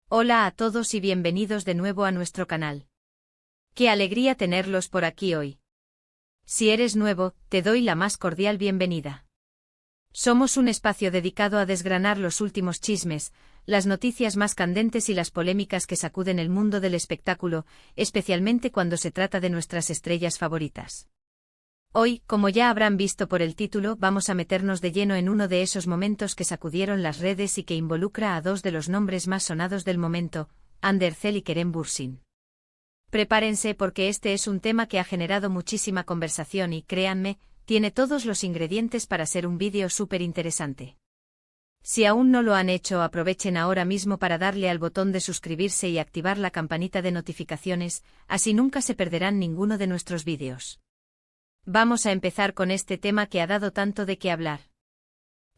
Hola a todos y bienvenidos de nuevo a nuestro canal. Qué alegría tenerlos por aquí hoy. Si eres nuevo, te doy la más cordial bienvenida. Somos un espacio dedicado a desgranar los últimos chismes, las noticias más candentes y las polémicas que sacuden el mundo del espectáculo, especialmente cuando se trata de nuestras estrellas favoritas. Hoy, como ya habrán visto por el título, vamos a meternos de lleno en uno de esos momentos que sacudieron las redes y que involucra a dos de los nombres más sonados del momento, Hande Erçel y Kerem Bürsin. Prepárense porque este es un tema que ha generado muchísima conversación y, créanme, tiene todos los ingredientes para ser un vídeo súper interesante. Si aún no lo han hecho, aprovechen ahora mismo para darle al botón de suscribirse y activar la campanita de notificaciones, así nunca se perderán ninguno de nuestros vídeos. Vamos a empezar con este tema que ha dado tanto de qué hablar.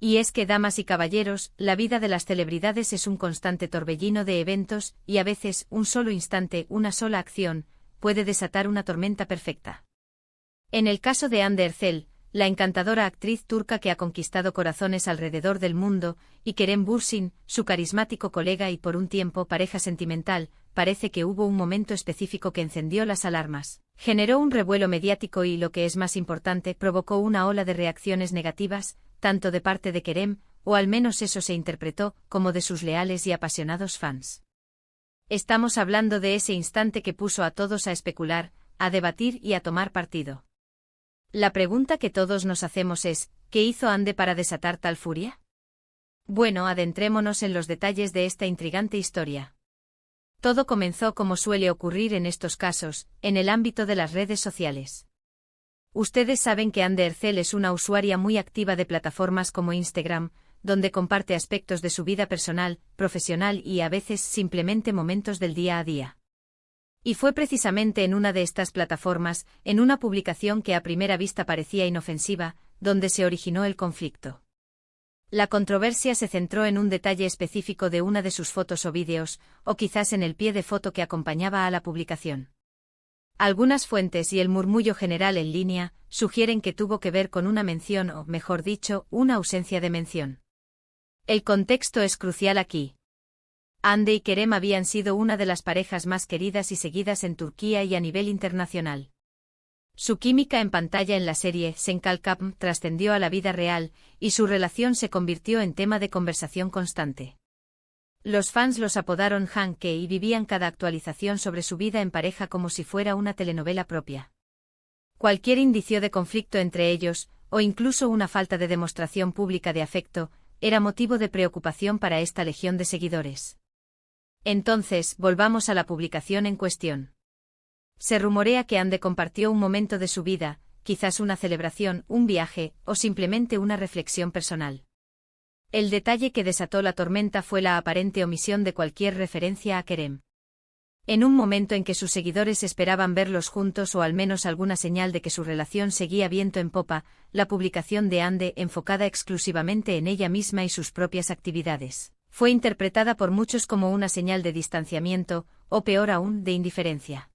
Y es que, damas y caballeros, la vida de las celebridades es un constante torbellino de eventos, y a veces, un solo instante, una sola acción, puede desatar una tormenta perfecta. En el caso de Hande Erçel, la encantadora actriz turca que ha conquistado corazones alrededor del mundo, y Kerem Bürsin, su carismático colega y por un tiempo pareja sentimental, parece que hubo un momento específico que encendió las alarmas, generó un revuelo mediático y, lo que es más importante, provocó una ola de reacciones negativas, tanto de parte de Kerem, o al menos eso se interpretó, como de sus leales y apasionados fans. Estamos hablando de ese instante que puso a todos a especular, a debatir y a tomar partido. La pregunta que todos nos hacemos es, ¿qué hizo Hande para desatar tal furia? Bueno, adentrémonos en los detalles de esta intrigante historia. Todo comenzó como suele ocurrir en estos casos, en el ámbito de las redes sociales. Ustedes saben que Hande Erçel es una usuaria muy activa de plataformas como Instagram, donde comparte aspectos de su vida personal, profesional y a veces simplemente momentos del día a día. Y fue precisamente en una de estas plataformas, en una publicación que a primera vista parecía inofensiva, donde se originó el conflicto. La controversia se centró en un detalle específico de una de sus fotos o vídeos, o quizás en el pie de foto que acompañaba a la publicación. Algunas fuentes y el murmullo general en línea sugieren que tuvo que ver con una mención o, mejor dicho, una ausencia de mención. El contexto es crucial aquí. Hande y Kerem habían sido una de las parejas más queridas y seguidas en Turquía y a nivel internacional. Su química en pantalla en la serie Sen Kalkam trascendió a la vida real, y su relación se convirtió en tema de conversación constante. Los fans los apodaron Hanke y vivían cada actualización sobre su vida en pareja como si fuera una telenovela propia. Cualquier indicio de conflicto entre ellos, o incluso una falta de demostración pública de afecto, era motivo de preocupación para esta legión de seguidores. Entonces, volvamos a la publicación en cuestión. Se rumorea que Hande compartió un momento de su vida, quizás una celebración, un viaje, o simplemente una reflexión personal. El detalle que desató la tormenta fue la aparente omisión de cualquier referencia a Kerem. En un momento en que sus seguidores esperaban verlos juntos o al menos alguna señal de que su relación seguía viento en popa, la publicación de Hande, enfocada exclusivamente en ella misma y sus propias actividades, fue interpretada por muchos como una señal de distanciamiento, o peor aún, de indiferencia.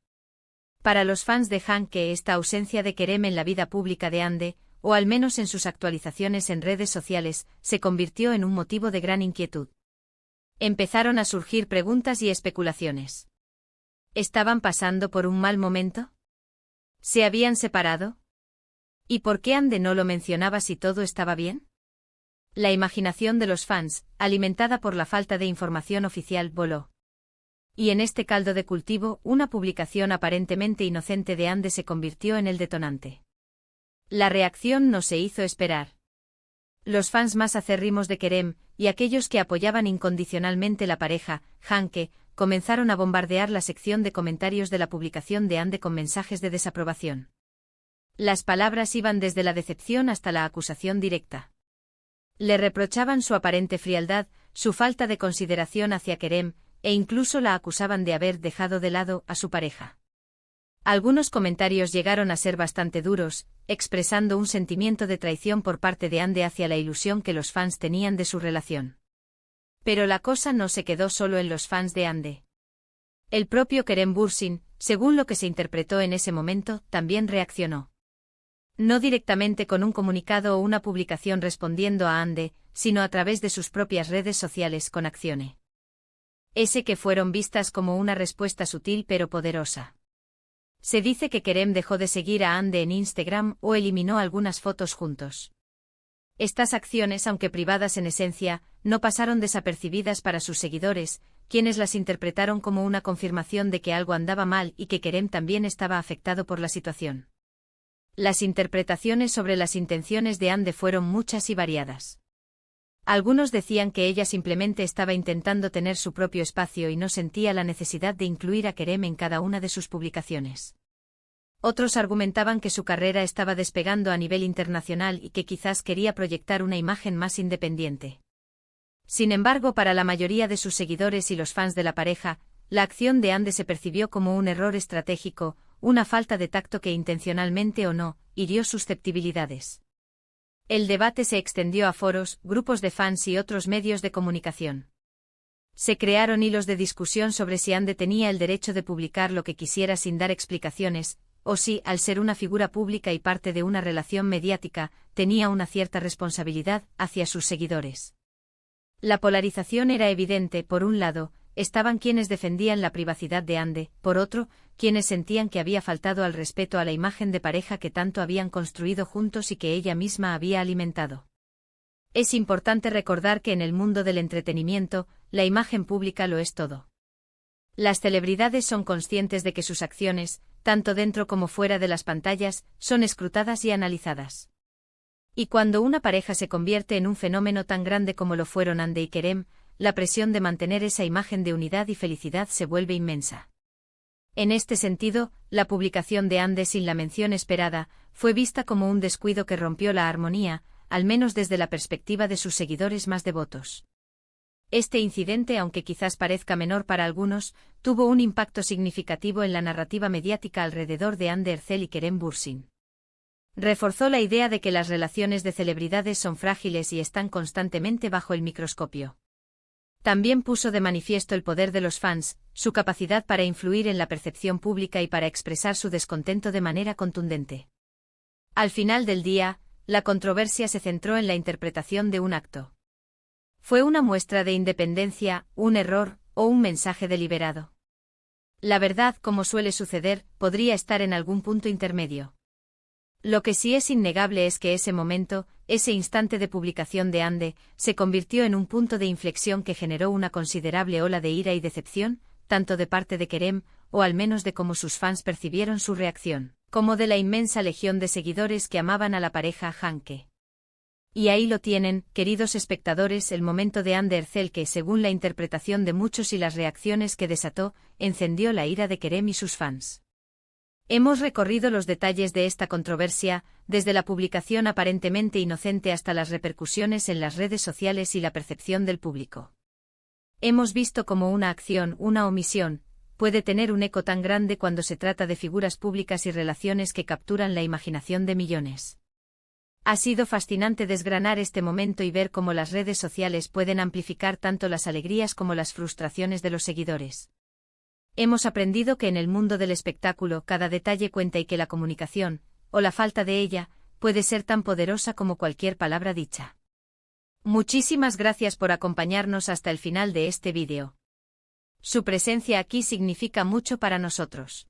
Para los fans de Hanke, esta ausencia de Kerem en la vida pública de Hande, o al menos en sus actualizaciones en redes sociales, se convirtió en un motivo de gran inquietud. Empezaron a surgir preguntas y especulaciones. ¿Estaban pasando por un mal momento? ¿Se habían separado? ¿Y por qué Hande no lo mencionaba si todo estaba bien? La imaginación de los fans, alimentada por la falta de información oficial, voló. Y en este caldo de cultivo, una publicación aparentemente inocente de Hande se convirtió en el detonante. La reacción no se hizo esperar. Los fans más acérrimos de Kerem, y aquellos que apoyaban incondicionalmente la pareja, Hanke, comenzaron a bombardear la sección de comentarios de la publicación de Hande con mensajes de desaprobación. Las palabras iban desde la decepción hasta la acusación directa. Le reprochaban su aparente frialdad, su falta de consideración hacia Kerem, e incluso la acusaban de haber dejado de lado a su pareja. Algunos comentarios llegaron a ser bastante duros, expresando un sentimiento de traición por parte de Hande hacia la ilusión que los fans tenían de su relación. Pero la cosa no se quedó solo en los fans de Hande. El propio Kerem Bürsin, según lo que se interpretó en ese momento, también reaccionó. No directamente con un comunicado o una publicación respondiendo a Hande, sino a través de sus propias redes sociales con Accione. Ese que fueron vistas como una respuesta sutil pero poderosa. Se dice que Kerem dejó de seguir a Ande en Instagram o eliminó algunas fotos juntos. Estas acciones, aunque privadas en esencia, no pasaron desapercibidas para sus seguidores, quienes las interpretaron como una confirmación de que algo andaba mal y que Kerem también estaba afectado por la situación. Las interpretaciones sobre las intenciones de Ande fueron muchas y variadas. Algunos decían que ella simplemente estaba intentando tener su propio espacio y no sentía la necesidad de incluir a Kerem en cada una de sus publicaciones. Otros argumentaban que su carrera estaba despegando a nivel internacional y que quizás quería proyectar una imagen más independiente. Sin embargo, para la mayoría de sus seguidores y los fans de la pareja, la acción de Ande se percibió como un error estratégico, una falta de tacto que intencionalmente o no, hirió susceptibilidades. El debate se extendió a foros, grupos de fans y otros medios de comunicación. Se crearon hilos de discusión sobre si Ande tenía el derecho de publicar lo que quisiera sin dar explicaciones, o si, al ser una figura pública y parte de una relación mediática, tenía una cierta responsabilidad hacia sus seguidores. La polarización era evidente. Por un lado, estaban quienes defendían la privacidad de Ande, por otro, quienes sentían que había faltado al respeto a la imagen de pareja que tanto habían construido juntos y que ella misma había alimentado. Es importante recordar que en el mundo del entretenimiento, la imagen pública lo es todo. Las celebridades son conscientes de que sus acciones, tanto dentro como fuera de las pantallas, son escrutadas y analizadas. Y cuando una pareja se convierte en un fenómeno tan grande como lo fueron Ande y Kerem, la presión de mantener esa imagen de unidad y felicidad se vuelve inmensa. En este sentido, la publicación de Ande sin la mención esperada, fue vista como un descuido que rompió la armonía, al menos desde la perspectiva de sus seguidores más devotos. Este incidente, aunque quizás parezca menor para algunos, tuvo un impacto significativo en la narrativa mediática alrededor de Ande Erçel y Kerem Bürsin. Reforzó la idea de que las relaciones de celebridades son frágiles y están constantemente bajo el microscopio. También puso de manifiesto el poder de los fans, su capacidad para influir en la percepción pública y para expresar su descontento de manera contundente. Al final del día, la controversia se centró en la interpretación de un acto. ¿Fue una muestra de independencia, un error, o un mensaje deliberado? La verdad, como suele suceder, podría estar en algún punto intermedio. Lo que sí es innegable es que ese momento, ese instante de publicación de Ande, se convirtió en un punto de inflexión que generó una considerable ola de ira y decepción, tanto de parte de Kerem, o al menos de cómo sus fans percibieron su reacción, como de la inmensa legión de seguidores que amaban a la pareja Hanke. Y ahí lo tienen, queridos espectadores, el momento de Ande Erçel que, según la interpretación de muchos y las reacciones que desató, encendió la ira de Kerem y sus fans. Hemos recorrido los detalles de esta controversia, desde la publicación aparentemente inocente hasta las repercusiones en las redes sociales y la percepción del público. Hemos visto cómo una acción, una omisión, puede tener un eco tan grande cuando se trata de figuras públicas y relaciones que capturan la imaginación de millones. Ha sido fascinante desgranar este momento y ver cómo las redes sociales pueden amplificar tanto las alegrías como las frustraciones de los seguidores. Hemos aprendido que en el mundo del espectáculo cada detalle cuenta y que la comunicación, o la falta de ella, puede ser tan poderosa como cualquier palabra dicha. Muchísimas gracias por acompañarnos hasta el final de este vídeo. Su presencia aquí significa mucho para nosotros.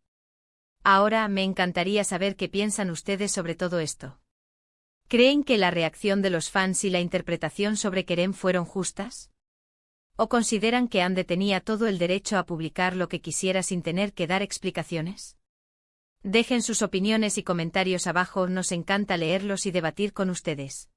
Ahora me encantaría saber qué piensan ustedes sobre todo esto. ¿Creen que la reacción de los fans y la interpretación sobre Kerem fueron justas? ¿O consideran que Ande tenía todo el derecho a publicar lo que quisiera sin tener que dar explicaciones? Dejen sus opiniones y comentarios abajo, nos encanta leerlos y debatir con ustedes.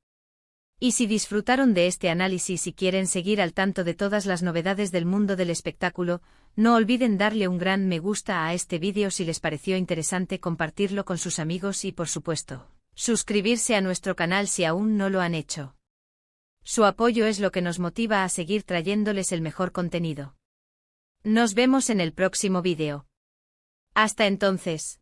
Y si disfrutaron de este análisis y quieren seguir al tanto de todas las novedades del mundo del espectáculo, no olviden darle un gran me gusta a este vídeo si les pareció interesante, compartirlo con sus amigos y, por supuesto, suscribirse a nuestro canal si aún no lo han hecho. Su apoyo es lo que nos motiva a seguir trayéndoles el mejor contenido. Nos vemos en el próximo vídeo. Hasta entonces.